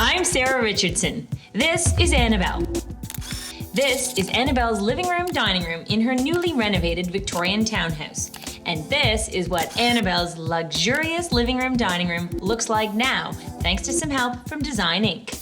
I'm Sarah Richardson. This is Annabelle. This is Annabelle's living room, dining room in her newly renovated Victorian townhouse. And this is what Annabelle's luxurious living room, dining room looks like now, thanks to some help from Design Inc.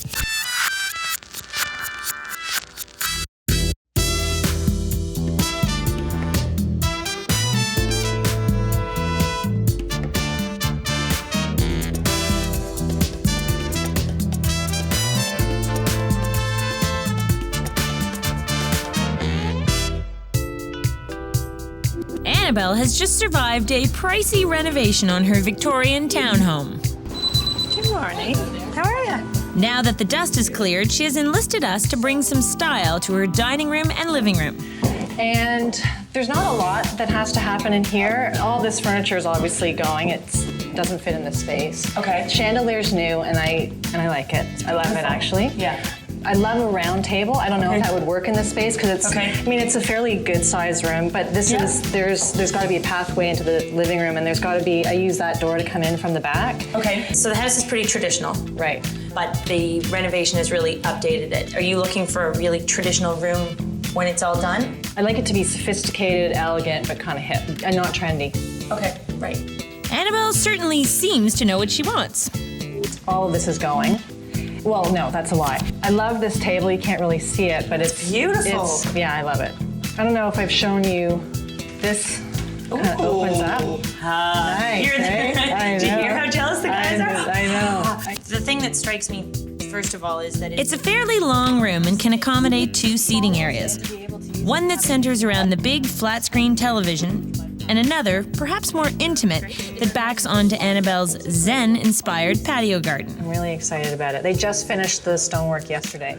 Annabelle has just survived a pricey renovation on her Victorian townhome. Good morning. How are you? Now that the dust is cleared, she has enlisted us to bring some style to her dining room and living room. And there's not a lot that has to happen in here. All this furniture is obviously going. It doesn't fit in this space. Okay. Chandelier's new, and I like it. I love it actually. Yeah. I love a round table. I don't know if that would work in this space because it's. Okay. I mean, it's a fairly good sized room, but this is there's got to be a pathway into the living room, and there's got to be. I use that door to come in from the back. Okay, so the house is pretty traditional. Right. But the renovation has really updated it. Are you looking for a really traditional room when it's all done? I like it to be sophisticated, elegant, but kind of hip and not trendy. Okay, right. Annabelle certainly seems to know what she wants. All of this is going. Well, no, that's a lie. I love this table. You can't really see it, but it's beautiful. Yeah, I love it. I don't know if I've shown you this. Kind of opens up. Nice, Do you hear how jealous the guys are? I know. The thing that strikes me, first of all, is that it's a fairly long room and can accommodate 2 seating areas. One that centers around the big flat-screen television, and another, perhaps more intimate, that backs onto Annabelle's Zen-inspired patio garden. I'm really excited about it. They just finished the stonework yesterday.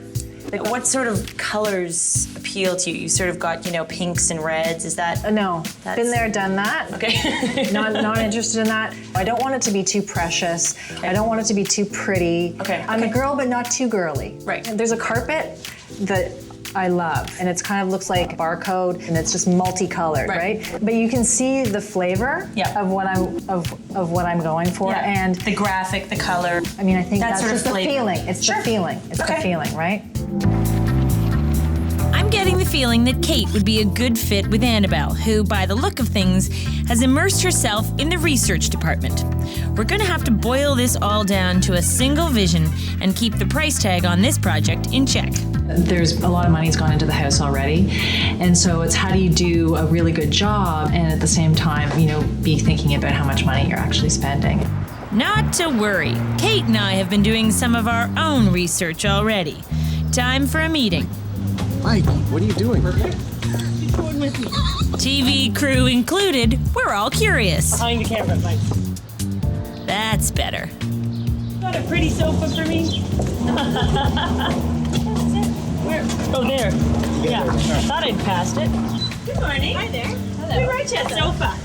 What sort of colors appeal to you? You sort of got, pinks and reds. Is that? No, been there, done that. Okay. not interested in that. I don't want it to be too precious. Okay. I don't want it to be too pretty. Okay. I'm a girl, but not too girly. Right. And there's a carpet that I love, and it's kind of looks like a barcode, and it's just multicolored, right? But you can see the flavor of what I'm going for, and the graphic, the color. I mean, I think that's sort of just the flavor. feeling. It's the feeling. It's the feeling, right? I'm getting the feeling that Kate would be a good fit with Annabelle, who, by the look of things, has immersed herself in the research department. We're going to have to boil this all down to a single vision and keep the price tag on this project in check. There's a lot of money's gone into the house already, and so it's how do you do a really good job and at the same time, be thinking about how much money you're actually spending. Not to worry. Kate and I have been doing some of our own research already. Time for a meeting. Mike, what are you doing? TV crew included, we're all curious. Behind the camera, Mike. That's better. Got a pretty sofa for me? Where? Oh, there. Yeah, thought I'd passed it. Good morning. Hi there. Hello. We wrote you a sofa.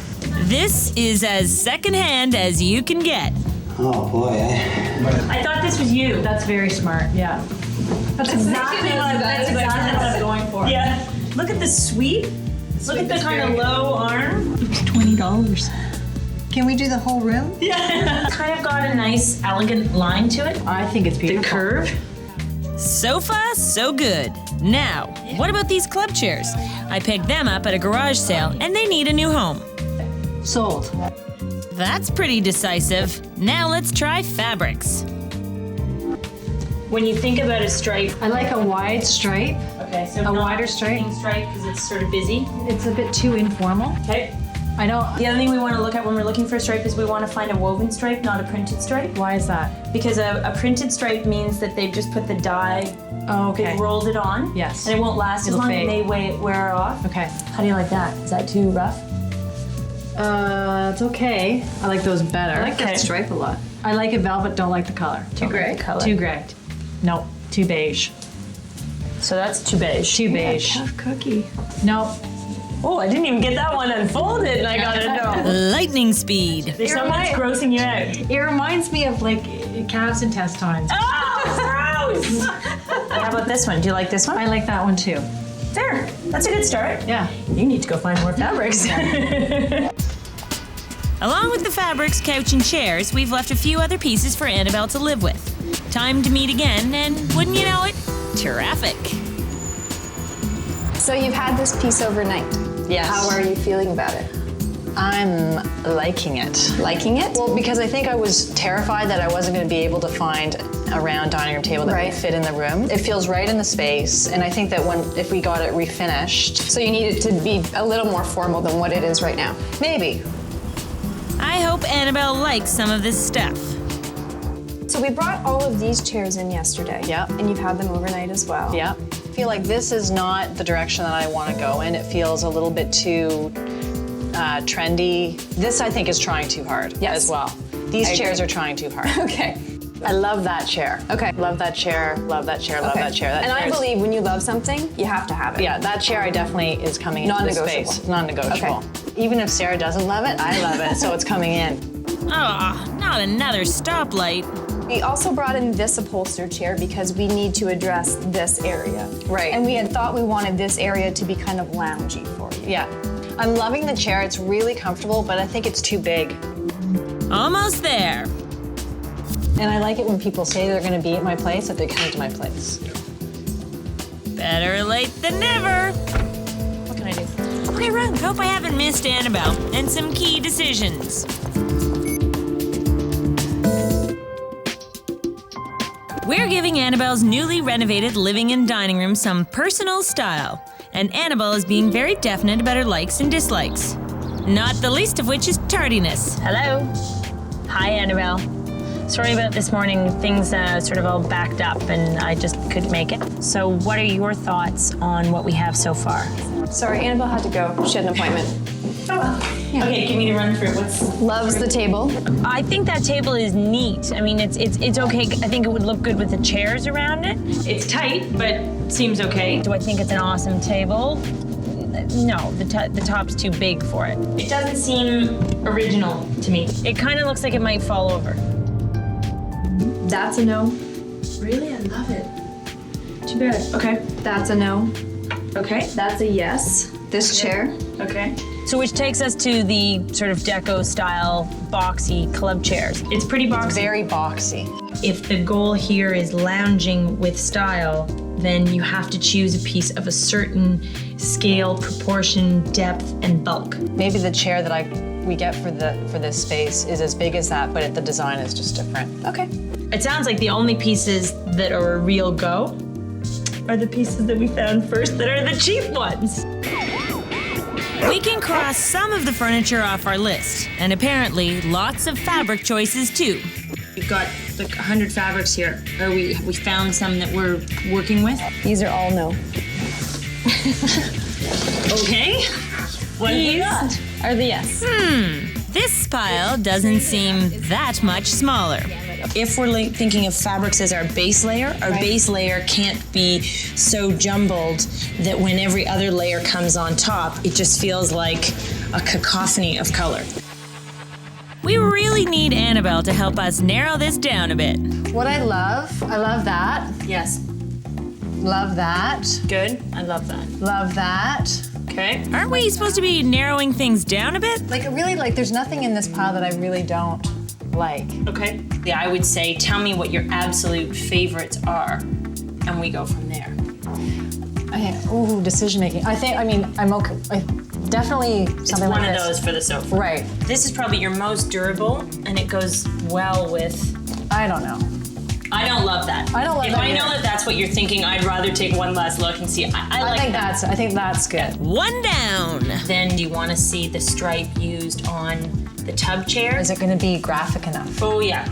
This is as secondhand as you can get. Oh boy, I thought this was you. That's very smart, yeah. That's exactly what I'm going for. Yeah. Look at the sweep. Look at the kind of low arm. It's $20. Can we do the whole room? Yeah. It's kind of got a nice, elegant line to it. I think it's beautiful. The curve. So far, so good. Now, what about these club chairs? I picked them up at a garage sale, and they need a new home. Sold. That's pretty decisive. Now let's try fabrics. When you think about a stripe. I like a wide stripe. Okay, so a wider stripe. Stripe because it's sort of busy. It's a bit too informal. Okay. I don't. The other thing we want to look at when we're looking for a stripe is we want to find a woven stripe, not a printed stripe. Why is that? Because a printed stripe means that they've just put the dye, they've rolled it on. Yes. And it won't last as long and they wear off. Okay. How do you like that? Is that too rough? It's okay. I like those better. I like that stripe a lot. I like it velvet, don't like the color. Too gray? Too gray. No, too beige. So that's too beige. Too beige. Tough cookie. No. Oh, I didn't even get that one unfolded and I got it know. Lightning speed. There's something that's grossing you out. It reminds me of like calves intestines. Oh, gross! How about this one? Do you like this one? I like that one too. There. That's a good start. Yeah. You need to go find more fabrics. Along with the fabrics, couch, and chairs, we've left a few other pieces for Annabelle to live with. Time to meet again, and wouldn't you know it, traffic. So you've had this piece overnight. Yes. How are you feeling about it? I'm liking it. Liking it? Well, because I think I was terrified that I wasn't going to be able to find a round dining room table that would fit in the room. It feels right in the space, and I think that if we got it refinished. So you need it to be a little more formal than what it is right now. Maybe. I hope Annabelle likes some of this stuff. So we brought all of these chairs in yesterday. Yep. And you've had them overnight as well. Yeah. I feel like this is not the direction that I want to go in. It feels a little bit too trendy. This, I think, is trying too hard as well. These chairs are trying too hard. Okay. I love that chair. Okay. Love that chair, love that chair, love that chair. That and I chair is- believe when you love something, you have to have it. Yeah, that chair I definitely is coming into the Non-negotiable. space. Non-negotiable. Okay. Even if Sarah doesn't love it, I love it, so it's coming in. Oh, not another stoplight. We also brought in this upholstered chair because we need to address this area. Right. And we had thought we wanted this area to be kind of loungy for you. Yeah. I'm loving the chair. It's really comfortable, but I think it's too big. Almost there. And I like it when people say they're going to be at my place, that they come to my place. Better late than never. What can I do? Okay, run. Hope I haven't missed Annabelle and some key decisions. We're giving Annabelle's newly renovated living and dining room some personal style, and Annabelle is being very definite about her likes and dislikes. Not the least of which is tardiness. Hello. Hi, Annabelle. Sorry about this morning. Things sort of all backed up and I just couldn't make it. So what are your thoughts on what we have so far? Sorry, Annabelle had to go. She had an appointment. Okay, give me the run through it. Loves the table. I think that table is neat. I mean, it's okay. I think it would look good with the chairs around it. It's tight, but seems okay. Do I think it's an awesome table? No, the top's too big for it. It doesn't seem original to me. It kind of looks like it might fall over. That's a no. Really? I love it. Too bad. Okay. That's a no. Okay. That's a yes. This chair. Okay. So which takes us to the sort of deco style boxy club chairs. It's pretty boxy. Very boxy. If the goal here is lounging with style, then you have to choose a piece of a certain scale, proportion, depth, and bulk. Maybe the chair that we get for this space is as big as that, but the design is just different. Okay. It sounds like the only pieces that are a real go are the pieces that we found first that are the cheap ones. We can cross some of the furniture off our list, and apparently lots of fabric choices too. We've got like 100 fabrics here. Or we found some that we're working with. These are all no. Okay. What have you got? Are the yes. This pile doesn't seem that much smaller. If we're thinking of fabrics as our base layer can't be so jumbled that when every other layer comes on top, it just feels like a cacophony of color. We really need Annabelle to help us narrow this down a bit. What I love that. Yes. Love that. Good. I love that. Love that. Okay. Aren't we supposed to be narrowing things down a bit? There's nothing in this pile that I really don't like. Okay. Yeah, I would say tell me what your absolute favorites are, and we go from there. Decision making. I'm okay. Definitely something It's like one of this. those for the sofa. Right. This is probably your most durable, and it goes well with. I don't know. I don't love that. I don't love if that I know either. that that's what you're thinking, I'd rather take one last look and see. I think that's good. One down. Then do you want to see the stripe used on the tub chair? Is it going to be graphic enough? Oh yeah.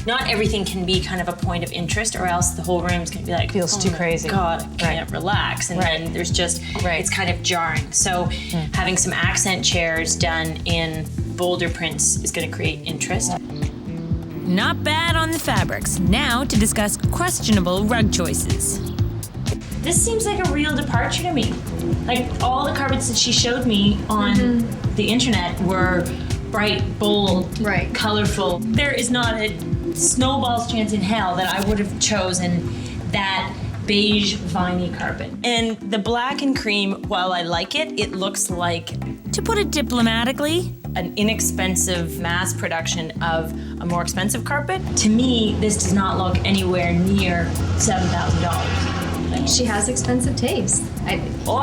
Not everything can be kind of a point of interest, or else the whole room's going to be like, Feels too crazy. God, I can't relax. And then there's just, it's kind of jarring. So having some accent chairs done in bolder prints is going to create interest. Not bad on the fabrics. Now to discuss questionable rug choices. This seems like a real departure to me. Like all the carpets that she showed me on the internet were bright, bold, colorful. There is not a snowball's chance in hell that I would have chosen that beige viney carpet. And the black and cream, while I like it, it looks like To put it diplomatically, an inexpensive mass production of a more expensive carpet, to me, this does not look anywhere near $7,000. She has expensive taste.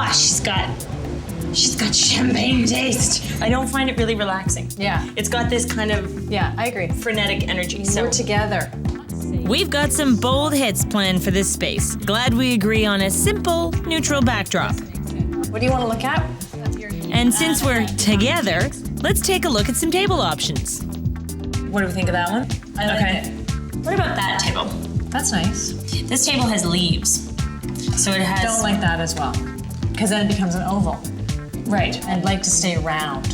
She's got champagne taste. I don't find it really relaxing. Yeah. It's got this kind of Yeah, I agree. frenetic energy. So We're together. we've got some bold hits planned for this space. Glad we agree on a simple, neutral backdrop. What do you want to look at? And since we're together, let's take a look at some table options. what do we think of that one? I like it. What about that table? That's nice. This table has leaves. So it has... Don't like that as well, because then it becomes an oval. Right. I'd like to stay round.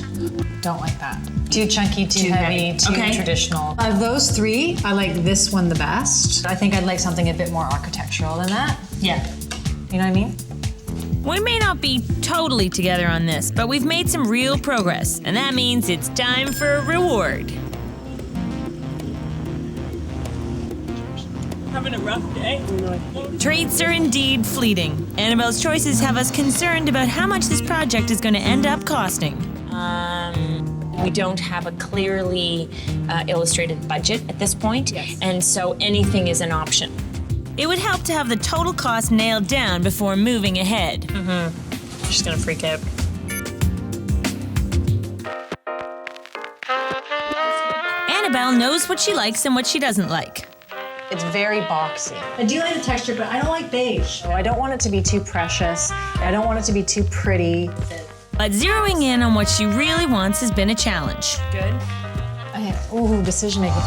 Don't like that. Too chunky, too heavy, too Okay. traditional. Of those three, I like this one the best. I think I'd like something a bit more architectural than that. Yeah. You know what I mean? We may not be totally together on this, but we've made some real progress, and that means it's time for a reward. Having a rough day. Treats are indeed fleeting. Annabelle's choices have us concerned about how much this project is going to end up costing. We don't have a clearly illustrated budget at this point, and so anything is an option. It would help to have the total cost nailed down before moving ahead. She's gonna freak out. Annabelle knows what she likes and what she doesn't like. It's very boxy. I do like the texture, but I don't like beige. I don't want it to be too precious. I don't want it to be too pretty. But zeroing in on what she really wants has been a challenge. Ooh, decision making.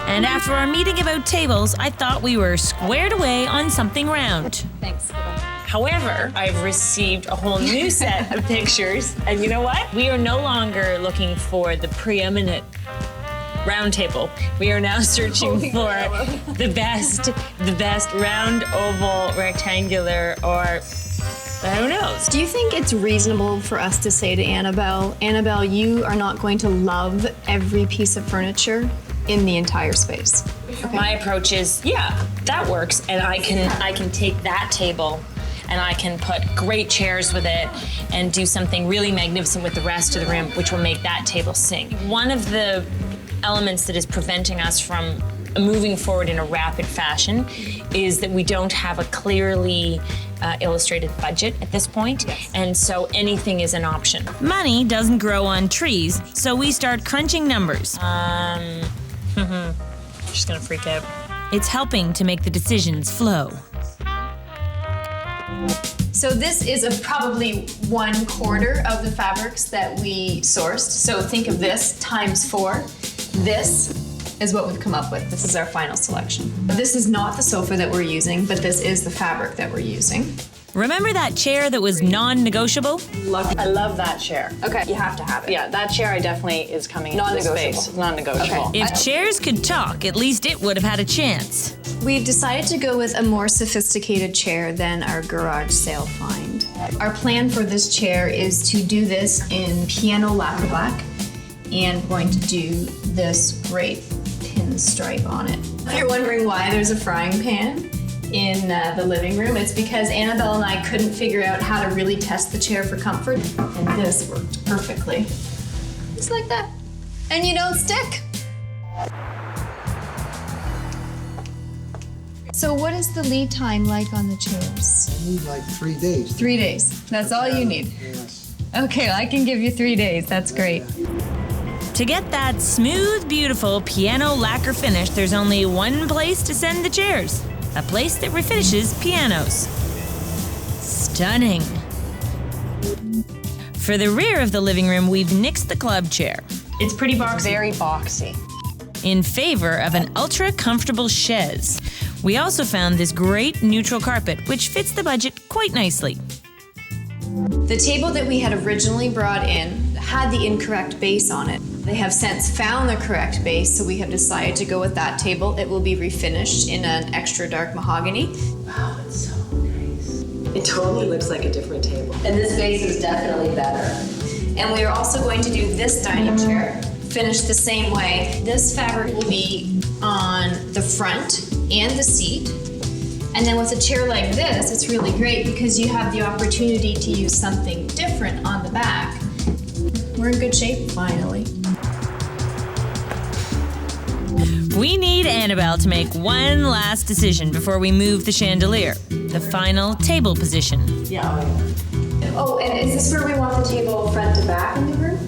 And after our meeting about tables, I thought we were squared away on something round. Thanks. However, I've received a whole new set of pictures, and you know what? We are no longer looking for the preeminent round table. We are now searching for the best round, oval, rectangular, or who knows? Do you think it's reasonable for us to say to Annabelle, Annabelle, you are not going to love every piece of furniture in the entire space? My approach is, yeah, that works, and I can take that table and I can put great chairs with it and do something really magnificent with the rest of the room, which will make that table sing. One of the elements that is preventing us from moving forward in a rapid fashion is that we don't have a clearly illustrated budget at this point, and so anything is an option. Money doesn't grow on trees, so we start crunching numbers. She's gonna freak out. It's helping to make the decisions flow. So this is probably 1/4 of the fabrics that we sourced. So think of this times 4. This is what we've come up with. This is our final selection. This is not the sofa that we're using, but this is the fabric that we're using. Remember that chair that was non-negotiable? I love that chair. Okay, you have to have it. Yeah, that chair I definitely is coming into the space. Non-negotiable. Okay. If chairs could talk, at least it would have had a chance. We've decided to go with a more sophisticated chair than our garage sale find. Our plan for this chair is to do this in piano lacquer black, and we're going to do this great pinstripe on it. If you're wondering why there's a frying pan in the living room, it's because Annabelle and I couldn't figure out how to really test the chair for comfort, and this worked perfectly. Just like that. And you don't stick. So what is the lead time like on the chairs? Need like 3 days. 3 days. That's all you need. Yes. Okay, I can give you 3 days. That's great. To get that smooth, beautiful piano lacquer finish, there's only one place to send the chairs. A place that refinishes pianos. Stunning. For the rear of the living room, we've nixed the club chair It's pretty boxy. Very boxy. in favor of an ultra-comfortable chaise. We also found this great neutral carpet, which fits the budget quite nicely. The table that we had originally brought in had the incorrect base on it. They have since found the correct base, so we have decided to go with that table. It will be refinished in an extra dark mahogany. Wow, it's so nice. It totally looks like a different table. And this base is definitely better. And we are also going to do this dining chair, finished the same way. This fabric will be on the front and the seat. And then with a chair like this, it's really great because you have the opportunity to use something different on the back. We're in good shape, finally. We need Annabelle to make one last decision before we move the chandelier. The final table position. Oh, and is this where we want the table front to back in the room?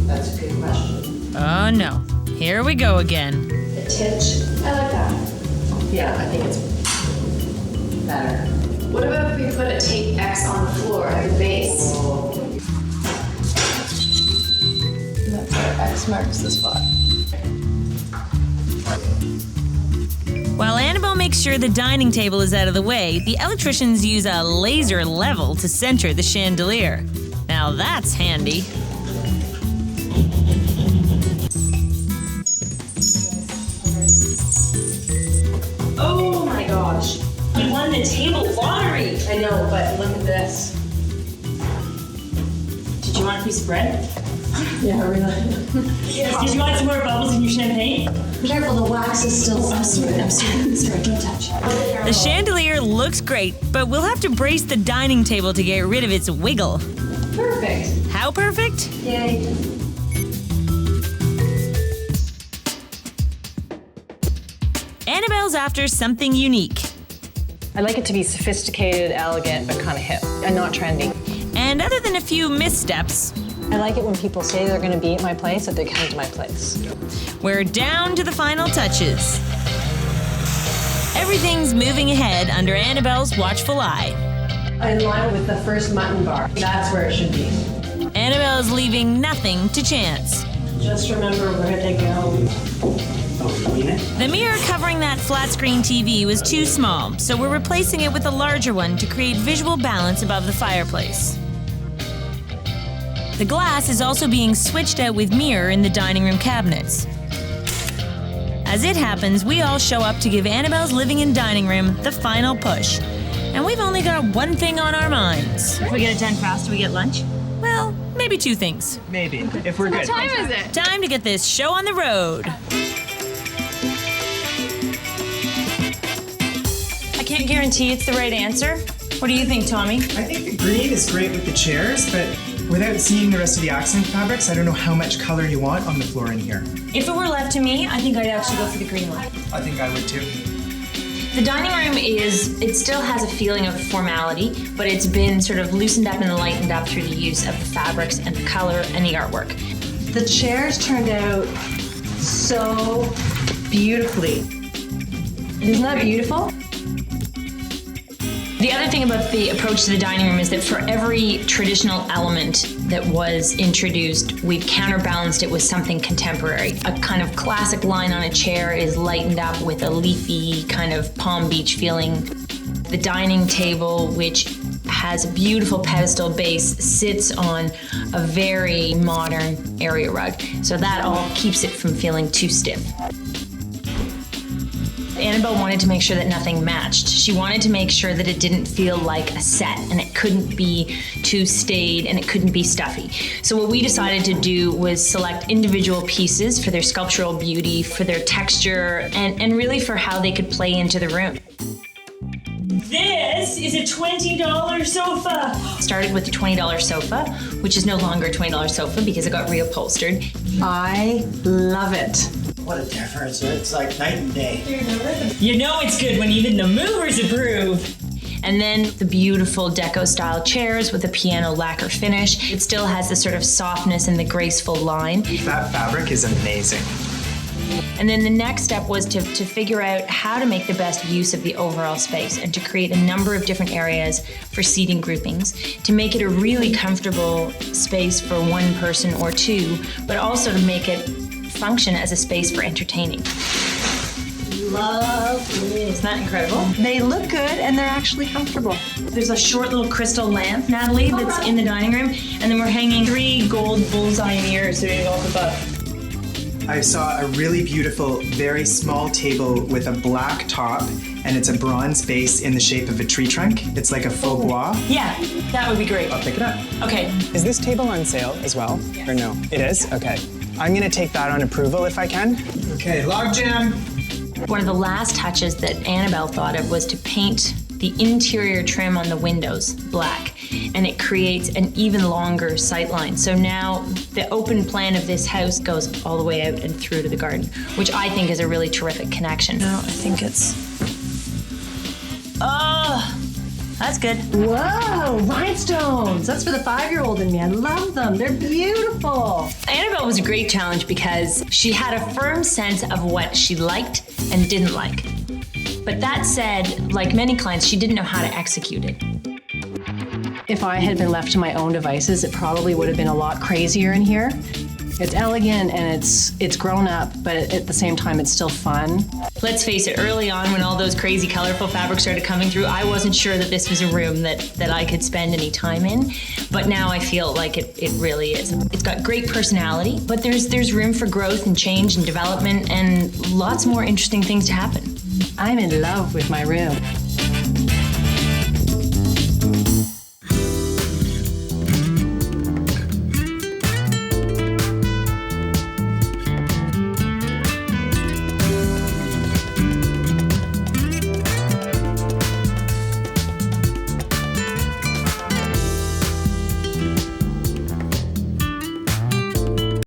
That's a good question. Oh no. Here we go again. A titch. I like that. Yeah, I think it's better. What about if we put a tape X on the floor at the base? That's where X marks the spot. While Annabelle makes sure the dining table is out of the way, the electricians use a laser level to center the chandelier. Now that's handy. Oh my gosh. You won the table lottery. I know, but look at this. Did you want a piece of bread? Yeah, really. Did you want some more bubbles in your champagne? Careful, the wax is still. I'm sorry, don't touch. The chandelier looks great, but we'll have to brace the dining table to get rid of its wiggle. Perfect. How perfect? Yay. Annabelle's after something unique. I like it to be sophisticated, elegant, but kind of hip and not trendy. And other than a few missteps, I like it when people say they're going to be at my place, that they come to my place. we're down to the final touches. Everything's moving ahead under Annabelle's watchful eye. In line with the first mutton bar. That's where it should be. Annabelle's leaving nothing to chance. Just remember where to go. Oh, you mean it? The mirror covering that flat screen TV was too small, so we're replacing it with a larger one to create visual balance above the fireplace. The glass is also being switched out with mirror in the dining room cabinets. As it happens, we all show up to give Annabelle's living and dining room the final push. And we've only got one thing on our minds. If we get it done fast, do we get lunch? Well, maybe two things. Maybe, if we're good. What time is it? Time to get this show on the road. I can't guarantee it's the right answer. What do you think, Tommy? I think the green is great with the chairs, but without seeing the rest of the accent fabrics, I don't know how much color you want on the floor in here. If it were left to me, I think I'd actually go for the green one. I think I would too. The dining room it still has a feeling of formality, but it's been sort of loosened up and lightened up through the use of the fabrics and the color and the artwork. The chairs turned out so beautifully. Isn't that beautiful? The other thing about the approach to the dining room is that for every traditional element that was introduced, we've counterbalanced it with something contemporary. A kind of classic line on a chair is lightened up with a leafy kind of Palm Beach feeling. The dining table, which has a beautiful pedestal base, sits on a very modern area rug. So that all keeps it from feeling too stiff. Annabelle wanted to make sure that nothing matched. She wanted to make sure that it didn't feel like a set and it couldn't be too staid and it couldn't be stuffy. So what we decided to do was select individual pieces for their sculptural beauty, for their texture, and really for how they could play into the room. This is a $20 sofa. Started with the $20 sofa, which is no longer a $20 sofa because it got reupholstered. I love it. What a difference. It's like night and day. You know it's good when even the movers approve. And then the beautiful deco style chairs with a piano lacquer finish. It still has the sort of softness and the graceful line. That fabric is amazing. And then the next step was to figure out how to make the best use of the overall space and to create a number of different areas for seating groupings to make it a really comfortable space for one person or two, but also to make it function as a space for entertaining. Lovely. Isn't that incredible? They look good and they're actually comfortable. There's a short little crystal lamp, Natalie, that's in the dining room, and then we're hanging 3 gold bullseye mirrors that go up above. I saw a really beautiful, very small table with a black top, and it's a bronze base in the shape of a tree trunk. It's like a faux bois. Yeah, that would be great. I'll pick it up. Okay. Is this table on sale as well, or no? It is? Okay. I'm gonna take that on approval if I can. Okay, log jam. One of the last touches that Annabelle thought of was to paint the interior trim on the windows black, and it creates an even longer sight line. So now the open plan of this house goes all the way out and through to the garden, which I think is a really terrific connection. No, I think it's. Oh, that's good. Whoa, rhinestones. That's for the 5-year-old in me. I love them. They're beautiful. Annabelle was a great challenge because she had a firm sense of what she liked and didn't like. But that said, like many clients, she didn't know how to execute it. If I had been left to my own devices, it probably would have been a lot crazier in here. It's elegant and it's grown up, but at the same time, it's still fun. Let's face it, early on when all those crazy colorful fabrics started coming through, I wasn't sure that this was a room that I could spend any time in. But now I feel like it really is. It's got great personality, but there's room for growth and change and development and lots more interesting things to happen. I'm in love with my room.